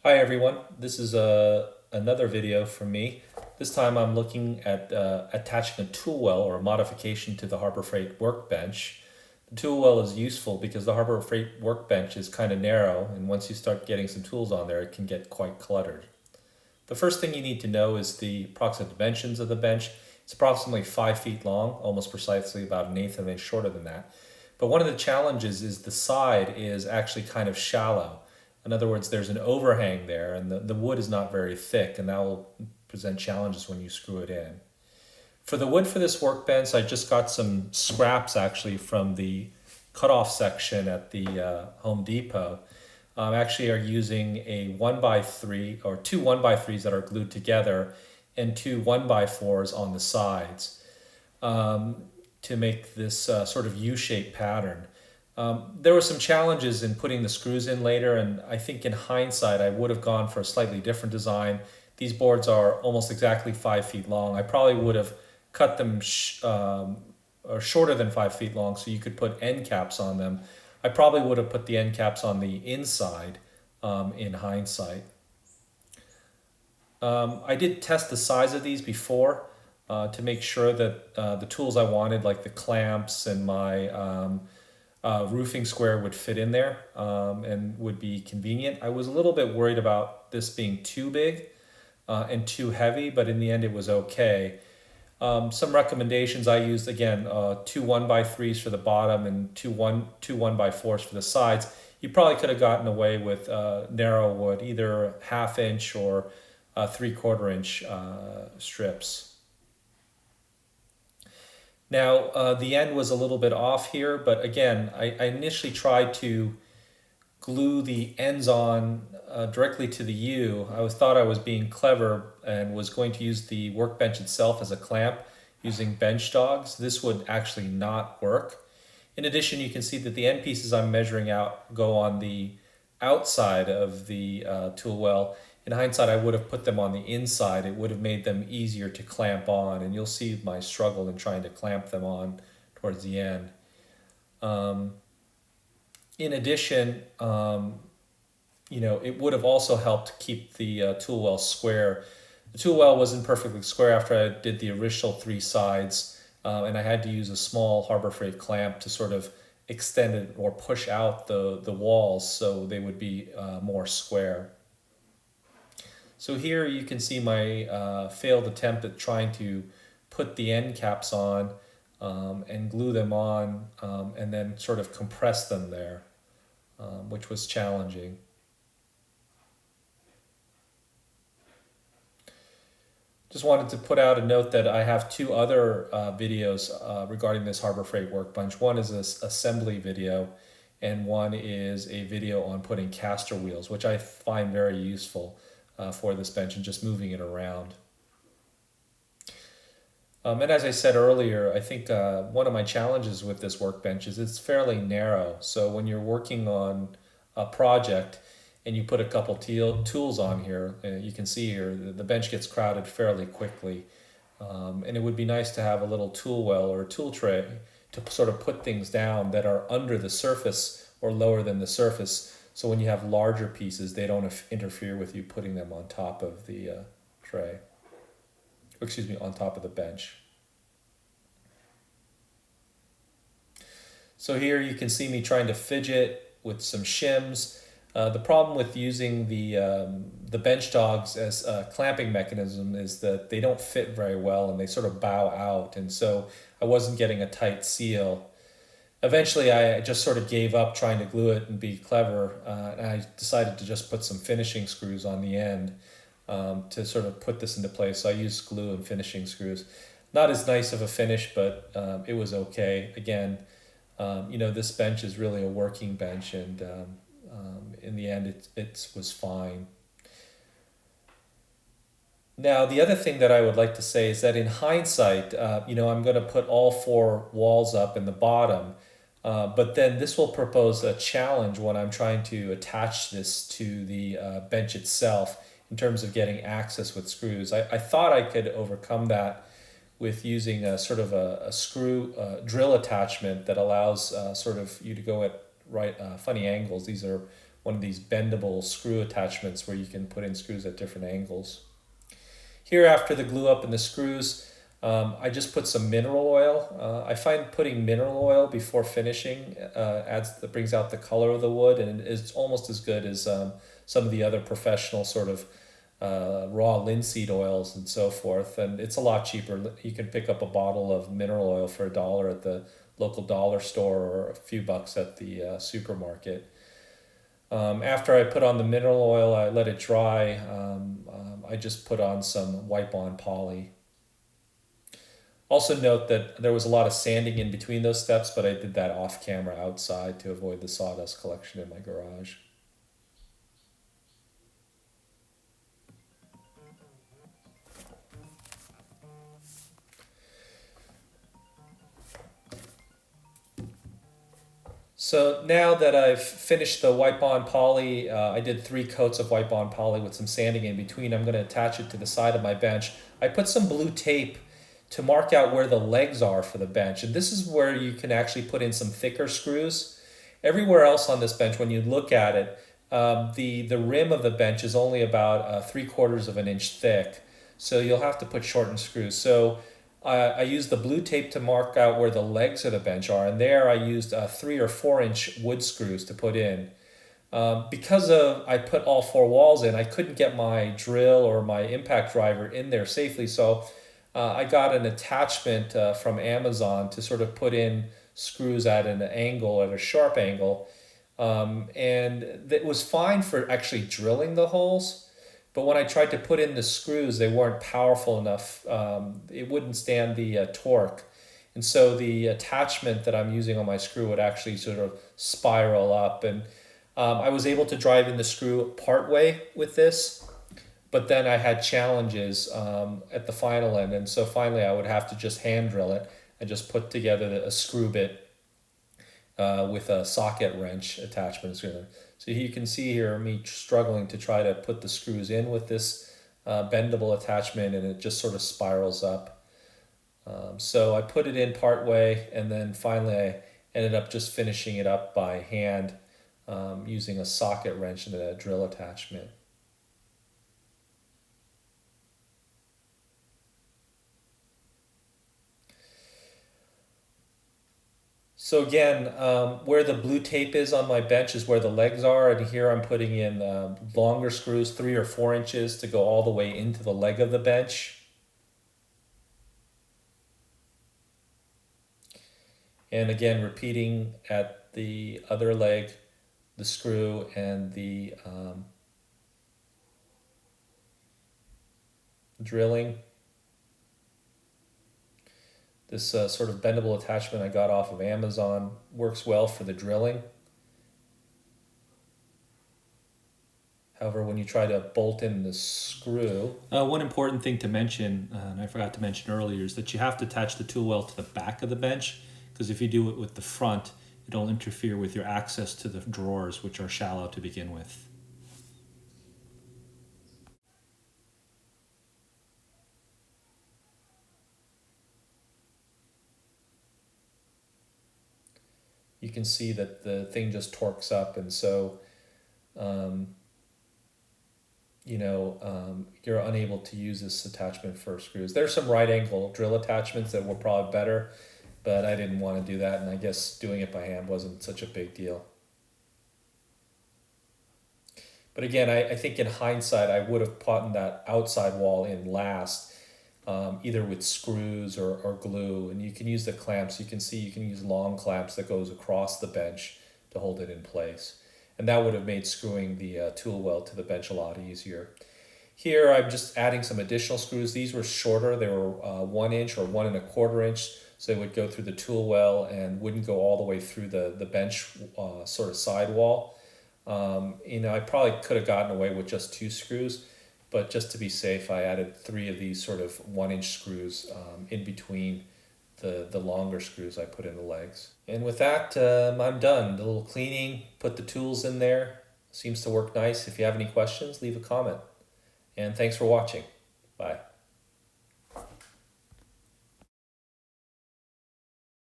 Hi everyone, this is another video from me. This time I'm looking at attaching a tool well or a modification to the Harbor Freight Workbench. The tool well is useful because the Harbor Freight Workbench is kind of narrow, and once you start getting some tools on there, it can get quite cluttered. The first thing you need to know is the approximate dimensions of the bench. It's approximately 5 feet long, almost precisely about an eighth of an inch shorter than that. But one of the challenges is the side is actually kind of shallow. In other words, there's an overhang there, and the wood is not very thick, and that will present challenges when you screw it in. For the wood for this workbench, I just got some scraps actually from the cutoff section at the Home Depot. Actually are using a 1x3 or two 1x3s that are glued together and two 1x4s on the sides to make this sort of U-shaped pattern. There were some challenges in putting the screws in later, and I think in hindsight I would have gone for a slightly different design. These boards are almost exactly 5 feet long. I probably would have cut them or shorter than 5 feet long so you could put end caps on them. I probably would have put the end caps on the inside in hindsight. I did test the size of these before to make sure that the tools I wanted, like the clamps and my roofing square, would fit in there and would be convenient. I was a little bit worried about this being too big and too heavy, but in the end it was okay. Some recommendations I used, again, two 1x3s for the bottom and two 1x4s for the sides. You probably could have gotten away with narrow wood, either 1/2 inch or 3/4 inch strips. Now, the end was a little bit off here, but again, I initially tried to glue the ends on directly to the U. Thought I was being clever and was going to use the workbench itself as a clamp using bench dogs. This would actually not work. In addition, you can see that the end pieces I'm measuring out go on the outside of the tool well. In hindsight, I would have put them on the inside. It would have made them easier to clamp on, and you'll see my struggle in trying to clamp them on towards the end. In addition, it would have also helped keep the tool well square. The tool well wasn't perfectly square after I did the original three sides, and I had to use a small Harbor Freight clamp to sort of extend it or push out the walls so they would be more square. So here you can see my failed attempt at trying to put the end caps on and glue them on and then sort of compress them there, which was challenging. Just wanted to put out a note that I have two other videos regarding this Harbor Freight Workbench. One is this assembly video, and one is a video on putting caster wheels, which I find very useful for this bench and just moving it around. And as I said earlier, I think one of my challenges with this workbench is it's fairly narrow. So when you're working on a project and you put a couple tools on here, you can see here the bench gets crowded fairly quickly. And it would be nice to have a little tool well or a tool tray to sort of put things down that are under the surface or lower than the surface. So when you have larger pieces, they don't interfere with you putting them on top of the tray. Excuse me, on top of the bench. So here you can see me trying to fidget with some shims. The problem with using the bench dogs as a clamping mechanism is that they don't fit very well and they sort of bow out, and so I wasn't getting a tight seal. Eventually, I just sort of gave up trying to glue it and be clever, and I decided to just put some finishing screws on the end to sort of put this into place. So I used glue and finishing screws. Not as nice of a finish, but it was okay. Again, this bench is really a working bench, and in the end, it was fine. Now, the other thing that I would like to say is that in hindsight, I'm going to put all four walls up in the bottom, but then this will propose a challenge when I'm trying to attach this to the bench itself in terms of getting access with screws. I thought I could overcome that with using a sort of a screw drill attachment that allows sort of you to go at funny angles. These are one of these bendable screw attachments where you can put in screws at different angles. Here, after the glue up and the screws, I just put some mineral oil. I find putting mineral oil before finishing brings out the color of the wood, and it's almost as good as some of the other professional sort of raw linseed oils and so forth. And it's a lot cheaper. You can pick up a bottle of mineral oil for $1 at the local dollar store or a few bucks at the supermarket. After I put on the mineral oil, I let it dry. I just put on some wipe-on poly. Also note that there was a lot of sanding in between those steps, but I did that off camera outside to avoid the sawdust collection in my garage. So now that I've finished the wipe-on poly, I did 3 coats of wipe-on poly with some sanding in between. I'm going to attach it to the side of my bench. I put some blue tape to mark out where the legs are for the bench. And this is where you can actually put in some thicker screws. Everywhere else on this bench, when you look at it, the rim of the bench is only about 3/4 of an inch thick. So you'll have to put shortened screws. So I used the blue tape to mark out where the legs of the bench are, and there I used 3 or 4 inch wood screws to put in. Because I put all 4 walls in, I couldn't get my drill or my impact driver in there safely, so I got an attachment from Amazon to sort of put in screws at an angle, at a sharp angle, and it was fine for actually drilling the holes. But when I tried to put in the screws, they weren't powerful enough. It wouldn't stand the torque. And so the attachment that I'm using on my screw would actually sort of spiral up. And I was able to drive in the screw partway with this, but then I had challenges at the final end. And so finally I would have to just hand drill it and just put together a screw bit with a socket wrench attachment. So you can see here me struggling to try to put the screws in with this bendable attachment, and it just sort of spirals up. So I put it in part way, and then finally I ended up just finishing it up by hand using a socket wrench and a drill attachment. So again, where the blue tape is on my bench is where the legs are, and here I'm putting in longer screws, 3 or 4 inches, to go all the way into the leg of the bench. And again, repeating at the other leg, the screw and the drilling. This sort of bendable attachment I got off of Amazon works well for the drilling. However, when you try to bolt in the screw... one important thing to mention, and I forgot to mention earlier, is that you have to attach the tool well to the back of the bench, because if you do it with the front, it'll interfere with your access to the drawers, which are shallow to begin with. You can see that the thing just torques up, and so you're unable to use this attachment for screws. There's some right angle drill attachments that were probably better, but I didn't want to do that, and I guess doing it by hand wasn't such a big deal. But again, I think in hindsight, I would have put that outside wall in last, either with screws or glue, and you can use the clamps. You can see you can use long clamps that goes across the bench to hold it in place, and that would have made screwing the tool well to the bench a lot easier. Here I'm just adding some additional screws. These were shorter. They were 1 inch or 1 1/4 inch, so they would go through the tool well and wouldn't go all the way through the bench sort of sidewall. I probably could have gotten away with just 2 screws, but just to be safe, I added 3 of these sort of 1 inch screws in between the longer screws I put in the legs. And with that, I'm done. The little cleaning, put the tools in there. Seems to work nice. If you have any questions, leave a comment. And thanks for watching. Bye.